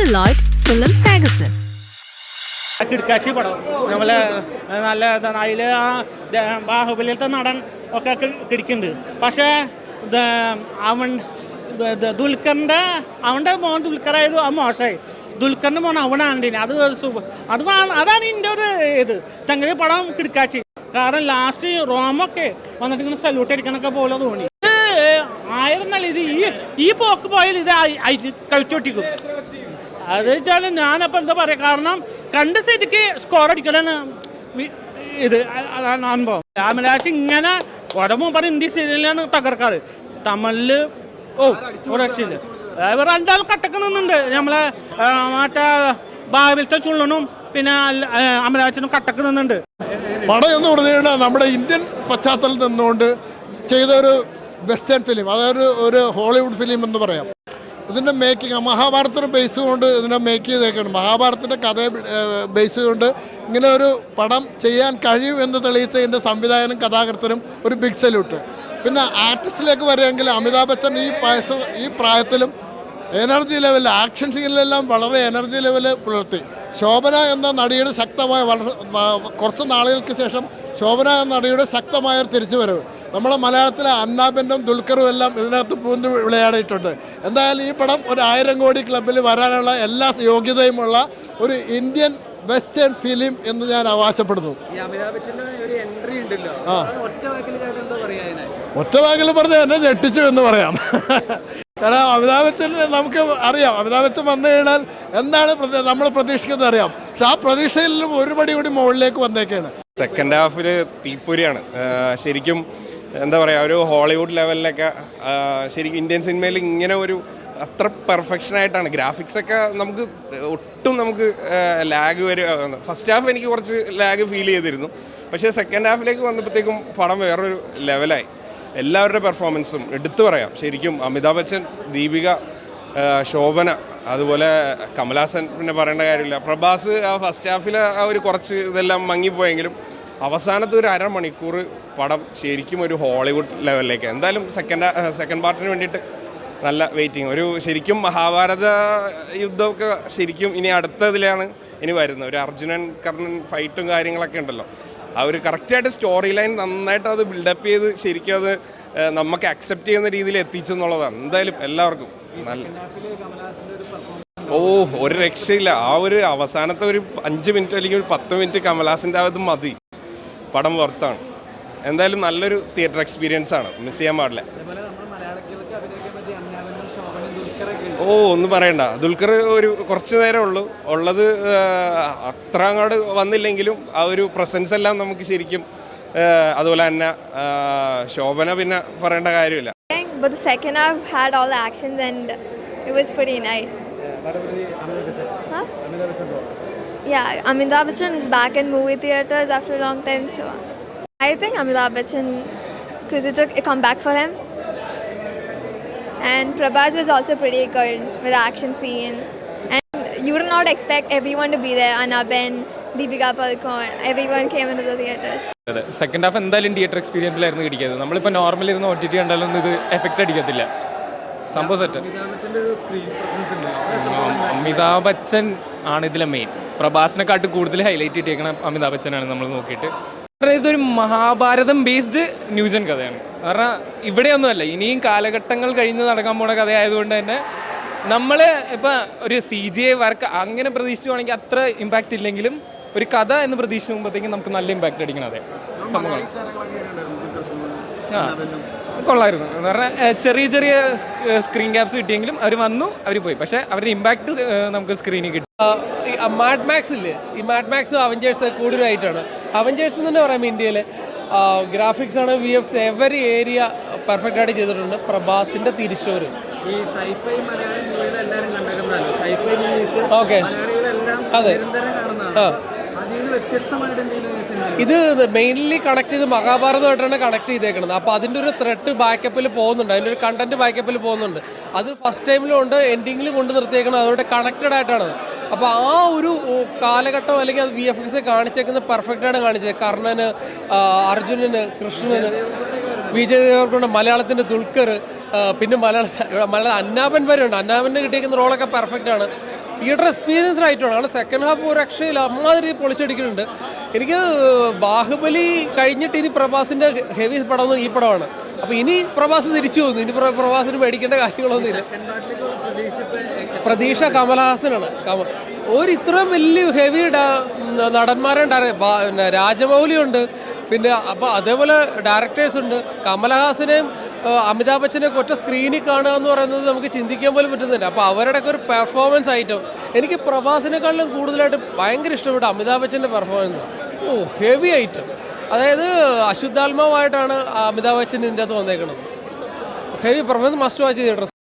Celluloid Film Magazine. കിടക്കാച്ചി പടം നമ്മളെ നല്ല അതിൽ ആ ബാഹുബലിയിലത്തെ നടൻ ഒക്കെ കിടക്കുന്നുണ്ട്. പക്ഷേ അവൻ അവൻ്റെ മോൻ ദുൽഖറായത് ആ മോശമായി. ദുൽഖറിൻ്റെ മോൻ അവനാണ്ടിന് അത് അതാണ് എൻ്റെ ഒരു ഇത് സംഗതി പടം കിടക്കാച്ചി. കാരണം ലാസ്റ്റ് റോമൊക്കെ വന്നിട്ട് ഇങ്ങനെ സല്യൂട്ട് അടിക്കണൊക്കെ പോലെ തോന്നി. ആയിരുന്നല്ല ഇത് ഈ പോക്ക് പോയാൽ ഇത് കളിച്ചോട്ടിക്കും. അത് വെച്ചാൽ ഞാനപ്പോൾ എന്താ പറയുക, കാരണം കണ്ട സ്ഥിതിക്ക് സ്കോർ അടിക്കലാണ് ഇത് അനുഭവം. രാമരാജ് ഇങ്ങനെ ഉടമ്പ് പറഞ്ഞ ഹിന്ദി സീരിയലിലാണ് തകർക്കാറ്. തമിഴിൽ രക്ഷയില്ല. ഇവർ രണ്ടാളും കട്ടക്ക് നിന്നുണ്ട്. നമ്മളെ മറ്റേ ബാബിലത്തെ ചുള്ളനും പിന്നെ അമരാജനും കട്ടക്ക് നിന്നുണ്ട്. പടം എന്ന് പറഞ്ഞു കഴിഞ്ഞാൽ നമ്മുടെ ഇന്ത്യൻ പശ്ചാത്തലത്തിൽ നിന്നുകൊണ്ട് ചെയ്തൊരു വെസ്റ്റേൺ ഫിലിം, അതായത് ഒരു ഹോളിവുഡ് ഫിലിം എന്ന് പറയാം. ഇതിൻ്റെ മേക്കിംഗ് മഹാഭാരതത്തിൻ്റെ ബേസ് കൊണ്ട് ഇതിനെ മേക്ക് ചെയ്തേക്കാണ്. മഹാഭാരതത്തിൻ്റെ കഥയെ ബേസ് കൊണ്ട് ഇങ്ങനെ ഒരു പടം ചെയ്യാൻ കഴിയും എന്ന് തെളിയിച്ചതിൻ്റെ സംവിധായകനും കഥാകൃത്തനും ഒരു ബിഗ് സല്യൂട്ട്. പിന്നെ ആർട്ടിസ്റ്റിലേക്ക് വരികയെങ്കിൽ അമിതാഭ് ബച്ചൻ ഈ പ്രായത്തിലും എനർജി ലെവൽ, ആക്ഷൻ സീനിലെല്ലാം വളരെ എനർജി ലെവൽ പുലർത്തി. ശോഭന എന്ന നടിയുടെ ശക്തമായ കുറച്ച് നാളുകൾക്ക് ശേഷം ശോഭന എന്ന നടിയുടെ ശക്തമായൊരു തിരിച്ചുവരവ്. നമ്മളെ മലയാളത്തിലെ അന്നാബെന്നും ദുൽഖറും എല്ലാം ഇതിനകത്ത് പൂണ്ട് വിളയാടിയിട്ടുണ്ട്. എന്തായാലും ഈ പടം ഒരു 1000 കോടി ക്ലബ്ബിൽ വരാനുള്ള എല്ലാ യോഗ്യതയുമുള്ള ഒരു ഇന്ത്യൻ വെസ്റ്റേൺ ഫിലിം എന്ന് ഞാൻ അവകാശപ്പെടുന്നു. ഒറ്റ വാക്കിൽ പറഞ്ഞാൽ എന്നെ ഞെട്ടിച്ചു എന്ന് പറയാം. കാരണം അമിതാഭ് ബച്ചൻ നമുക്ക് അറിയാം, അമിതാഭ് ബച്ചൻ വന്നു കഴിഞ്ഞാൽ എന്താണ് നമ്മൾ പ്രതീക്ഷിക്കുന്നത് അറിയാം. പക്ഷെ ആ പ്രതീക്ഷയിലും ഒരുപടി കൂടി മുകളിലേക്ക് വന്നേക്കാണ്. സെക്കൻഡ് ഹാഫിൽ തീപ്പൊരിയാണ് ശരിക്കും. എന്താ പറയുക, ഒരു ഹോളിവുഡ് ലെവലിലൊക്കെ ശരിക്കും ഇന്ത്യൻ സിനിമയിൽ ഇങ്ങനെ ഒരു അത്ര പെർഫെക്ഷനായിട്ടാണ്. ഗ്രാഫിക്സൊക്കെ ഒട്ടും നമുക്ക് ലാഗ് വരും. ഫസ്റ്റ് ഹാഫ് എനിക്ക് കുറച്ച് ലാഗ് ഫീൽ ചെയ്തിരുന്നു. പക്ഷേ സെക്കൻഡ് ഹാഫിലേക്ക് വന്നപ്പോഴത്തേക്കും പടം വേറൊരു ലെവലായി. എല്ലാവരുടെ പെർഫോമൻസും എടുത്തു പറയാം. ശരിക്കും അമിതാഭ് ബച്ചൻ, ദീപിക, ശോഭന, അതുപോലെ കമലഹാസൻ പിന്നെ പറയേണ്ട കാര്യമില്ല. പ്രഭാസ് ആ ഫസ്റ്റ് ഹാഫിൽ ആ ഒരു കുറച്ച് ഇതെല്ലാം മങ്ങിപ്പോയെങ്കിലും അവസാനത്തെ ഒരു അരമണിക്കൂർ പടം ശരിക്കും ഒരു ഹോളിവുഡ് ലെവലിലേക്ക്. എന്തായാലും സെക്കൻഡ് പാർട്ടിന് വേണ്ടിയിട്ട് നല്ല വെയിറ്റിംഗ്. ഒരു ശരിക്കും മഹാഭാരത യുദ്ധമൊക്കെ ശരിക്കും ഇനി അടുത്തതിലാണ് ഇനി വരുന്നത്. ഒരു അർജുനൻ കർണൻ ഫൈറ്റും കാര്യങ്ങളൊക്കെ ഉണ്ടല്ലോ. ആ ഒരു കറക്റ്റായിട്ട് സ്റ്റോറി ലൈൻ നന്നായിട്ട് അത് ബിൽഡപ്പ് ചെയ്ത് ശരിക്കും അത് നമുക്ക് അക്സെപ്റ്റ് ചെയ്യുന്ന രീതിയിൽ എത്തിച്ചു എന്നുള്ളതാണ്. എന്തായാലും എല്ലാവർക്കും നല്ല ഒരു രക്ഷയില്ല. ആ ഒരു അവസാനത്തെ ഒരു 5 മിനിറ്റ് അല്ലെങ്കിൽ ഒരു 10 മിനിറ്റ് കമലഹാസൻ്റെ അത് മതി. പടം വർത്താണ്. എന്തായാലും നല്ലൊരു തിയേറ്റർ എക്സ്പീരിയൻസ് ആണ്, മിസ് ചെയ്യാൻ പാടില്ല. ഒന്നും പറയണ്ട. ദുൽഖർ ഒരു കുറച്ച് നേരം ഉള്ളത് അത്ര അങ്ങോട്ട് വന്നില്ലെങ്കിലും ആ ഒരു പ്രസൻസ് എല്ലാം നമുക്ക് ശരിക്കും. അതുപോലെ തന്നെ ശോഭന പിന്നെ പറയേണ്ട കാര്യമില്ല. But the second half had all the actions and it was pretty nice. Yeah, Amitabh Bachchan is back in movie theaters after a long time, so I think Amitabh Bachchan, because it's a comeback for him. And Prabhas was also pretty good with the action scene. And you do not expect everyone to be there. Anaben, Deepika Padukone, everyone came into the theaters. Second half എന്തായാലും theatre എക്സ്പീരിയൻസിലായിരുന്നു കിട്ടിയത്. നമ്മളിപ്പോൾ normally ഇരുന്ന് OTT കണ്ടാലൊന്നും ഇത് effect അടിക്കത്തില്ല. സംഭവം set. Amitabh Bachchan ആണ് ഇതിലെ main. പ്രഭാസിനെക്കാട്ട് കൂടുതൽ highlight ചെയ്തേക്കണം അമിതാഭ് ബച്ചനാണ് നമ്മൾ നോക്കിയിട്ട്. ഇതൊരു മഹാഭാരതം ബേസ്ഡ് ന്യൂജൻ കഥയാണ്. കാരണം ഇവിടെയൊന്നുമല്ല, ഇനിയും കാലഘട്ടങ്ങൾ കഴിഞ്ഞ് നടക്കാൻ പോണ കഥയായതുകൊണ്ട് തന്നെ നമ്മൾ ഇപ്പം ഒരു CGI വർക്ക് അങ്ങനെ പ്രതീക്ഷിച്ചുവാണെങ്കിൽ അത്ര ഇമ്പാക്റ്റ് ഇല്ലെങ്കിലും ഒരു കഥ എന്ന് പ്രതീക്ഷിക്കുമ്പോഴത്തേക്കും നമുക്ക് നല്ല ഇമ്പാക്റ്റ് അടിക്കണം. അതെ സംഭവങ്ങൾ കൊള്ളായിരുന്നു. എന്ന് പറഞ്ഞാൽ ചെറിയ ചെറിയ സ്ക്രീൻ ക്യാപ്സ് കിട്ടിയെങ്കിലും അവർ വന്നു, അവർ പോയി. പക്ഷേ അവരുടെ ഇമ്പാക്റ്റ് നമുക്ക് സ്ക്രീനിൽ കിട്ടും. മാഡ് മാക്സ് ഇല്ലേ, ഈ മാഡ് മാക്സും അവഞ്ചേഴ്സ് കൂടുതലായിട്ടാണ്. അവഞ്ചേഴ്സ് തന്നെ പറയുമ്പോൾ ഇന്ത്യയിലെ ഗ്രാഫിക്സ് ആണ്, VFX എവറി ഏരിയ പെർഫെക്റ്റ് ആയിട്ട് ചെയ്തിട്ടുണ്ട്. പ്രഭാസിന്റെ തിരിച്ചോര് ഓക്കെ അതെ. ഇത് മെയിൻലി കണക്ട് ചെയ്ത് മഹാഭാരതമായിട്ടാണ് കണക്ട് ചെയ്തേക്കുന്നത്. അപ്പോൾ അതിൻ്റെ ഒരു ത്രെഡ് ബാക്കപ്പിൽ പോകുന്നുണ്ട്, അതിൻ്റെ ഒരു കണ്ടന്റ് ബാക്കപ്പിൽ പോകുന്നുണ്ട്. അത് ഫസ്റ്റ് ടൈമിലും ഉണ്ട്, എൻഡിങ്ങിൽ കൊണ്ട് നിർത്തിയേക്കുന്നത് അതോടെ കണക്റ്റഡ് ആയിട്ടാണ്. അപ്പോൾ ആ ഒരു കാലഘട്ടം അല്ലെങ്കിൽ അത് VFX കാണിച്ചേക്കുന്നത് പെർഫെക്റ്റായിട്ട് കാണിച്ചത്. കർണന്, അർജുനന്, കൃഷ്ണന്, വിജയ് ദേവർകൊണ്ട, മലയാളത്തിൻ്റെ ദുൽഖർ, പിന്നെ മലയാള അന്നാപൻ വരെ ഉണ്ട്. അന്നാപന് കിട്ടിയിരിക്കുന്ന റോളൊക്കെ പെർഫെക്റ്റ് ആണ്. തിയേറ്റർ എക്സ്പീരിയൻസ്ഡ് ആയിട്ടാണ്. കാരണം സെക്കൻഡ് ഹാഫ് ഒരു രക്ഷയില്ല, അമ്മാതിരി പൊളിച്ചടിക്കുന്നുണ്ട്. എനിക്ക് ബാഹുബലി കഴിഞ്ഞിട്ട് ഇനി പ്രഭാസിൻ്റെ ഹെവി പടം ഈ പടമാണ്. അപ്പോൾ ഇനി പ്രഭാസ് തിരിച്ചു പോകുന്നു. ഇനി പ്രഭാസിന് മേടിക്കേണ്ട കാര്യങ്ങളൊന്നുമില്ല. പ്രതീക്ഷ കമൽഹാസനാണ്. ഒരു ഇത്രയും വലിയ ഹെവി നടന്മാരുണ്ട്. രാജമൗലി ഉണ്ട്, പിന്നെ അപ്പോൾ അതേപോലെ ഡയറക്ടേഴ്സ് ഉണ്ട്. കമൽഹാസനെയും അമിതാഭ് ബച്ചനെയൊക്കെ ഒറ്റ സ്ക്രീനിൽ കാണുക എന്ന് പറയുന്നത് നമുക്ക് ചിന്തിക്കാൻ പോലും പറ്റുന്നില്ല. അപ്പോൾ അവരുടെയൊക്കെ ഒരു പെർഫോമൻസ് ഐറ്റം എനിക്ക് പ്രഭാസിനെക്കാളും കൂടുതലായിട്ട് ഭയങ്കര ഇഷ്ടപ്പെട്ട അമിതാഭ് ബച്ചൻ്റെ പെർഫോമൻസ്. ഹെവി ഐറ്റം, അതായത് അശുദ്ധാത്മാവായിട്ടാണ് അമിതാഭ് ബച്ചൻ ഇതിൻ്റെ അകത്ത് വന്നേക്കുന്നത്. Heavy performance, must watch theatre.